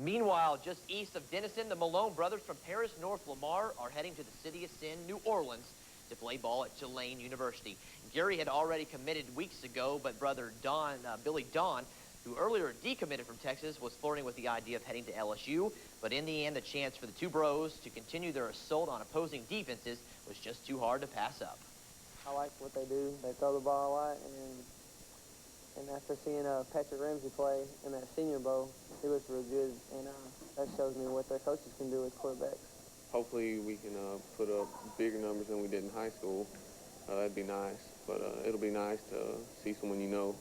Meanwhile, just east of Denison, the Malone brothers from Paris, North Lamar are heading to the city of Sin, New Orleans, to play ball at Tulane University. Gary had already committed weeks ago, but brother Billy Don, who earlier decommitted from Texas, was flirting with the idea of heading to LSU. But in the end, the chance for the two bros to continue their assault on opposing defenses was just too hard to pass up. I like what they do. They throw the ball a lot, and after seeing Patrick Ramsey play in that Senior Bowl, he looks real good, and that shows me what their coaches can do with quarterbacks. Hopefully we can put up bigger numbers than we did in high school. That'd be nice, but it'll be nice to see someone you know.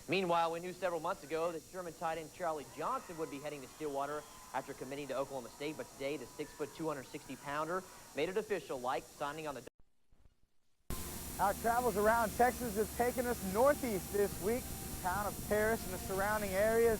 Meanwhile, we knew several months ago that Sherman tight end Charlie Johnson would be heading to Stillwater after committing to Oklahoma State, but today the 6', 260-pounder made it official, like signing on the... Our travels around Texas have taken us northeast this week, the town of Paris and the surrounding areas.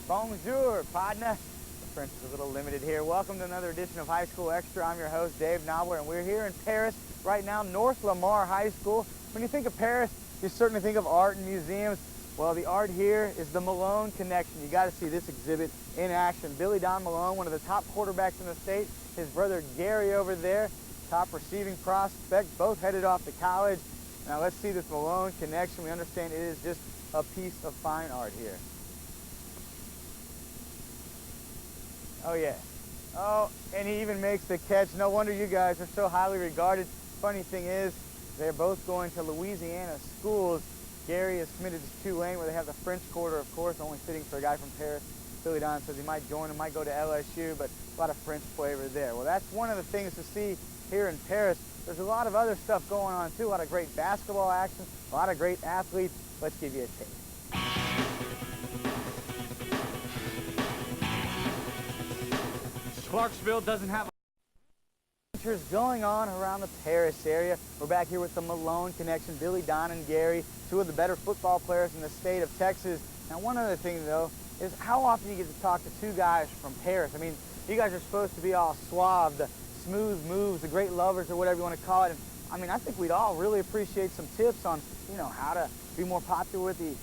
Bonjour, partner. The French is a little limited here. Welcome to another edition of High School Extra. I'm your host, Dave Knobler, and we're here in Paris right now, North Lamar High School. When you think of Paris, you certainly think of art and museums. Well, the art here is the Malone Connection. You got to see this exhibit in action. Billy Don Malone, one of the top quarterbacks in the state. His brother Gary over there, top receiving prospect, both headed off to college. Now let's see this Malone Connection. We understand it is just a piece of fine art here. Oh yeah. Oh, and he even makes the catch. No wonder you guys are so highly regarded. Funny thing is, they're both going to Louisiana schools. Gary is committed to Tulane, where they have the French Quarter, of course, only fitting for a guy from Paris. Billy Don says he might join him, might go to LSU, but a lot of French flavor there. Well, that's one of the things to see here in Paris. There's a lot of other stuff going on, too. A lot of great basketball action, a lot of great athletes. Let's give you a taste. Clarksville doesn't have adventures going on around the Paris area. We're back here with the Malone Connection, Billy Don and Gary, two of the better football players in the state of Texas. Now, one other thing, though, is how often you get to talk to two guys from Paris. I mean, you guys are supposed to be all suave, the smooth moves, the great lovers, or whatever you want to call it. And, I mean, I think we'd all really appreciate some tips on, you know, how to be more popular with the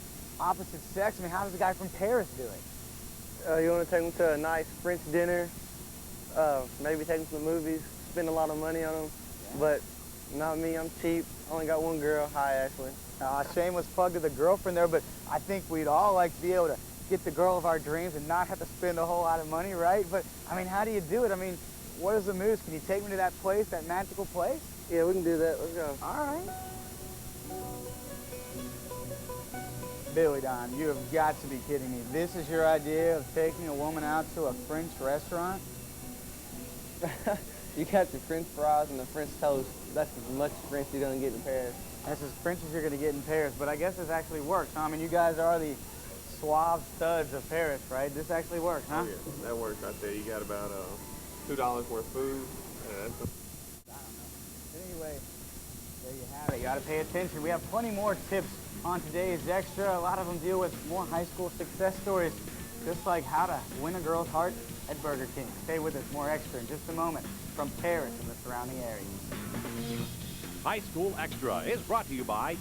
opposite sex. I mean, how does the guy from Paris do it? You want to take them to a nice French dinner, maybe take them to the movies, spend a lot of money on them, but not me, I'm cheap. Only got one girl. Hi, Ashley. Shameless plug to the girlfriend there, but I think we'd all like to be able to get the girl of our dreams and not have to spend a whole lot of money, right? But, I mean, how do you do it? I mean, what is the moves? Can you take me to that place, that magical place? Yeah, we can do that. Let's go. All right. Billy Don, you have got to be kidding me. This is your idea of taking a woman out to a French restaurant? You got your French fries and the French toast. That's as much French you're going to get in Paris. That's as French as you're going to get in Paris, but I guess this actually works, huh? I mean, you guys are the suave studs of Paris, right? This actually works, huh? Oh, yeah, that works right there. You got about $2 worth of food. I don't know. But anyway, there you have it. You got to pay attention. We have plenty more tips on today's Extra. A lot of them deal with more high school success stories, just like how to win a girl's heart at Burger King. Stay with us. More Extra in just a moment from Paris and the surrounding areas. High School Extra is brought to you by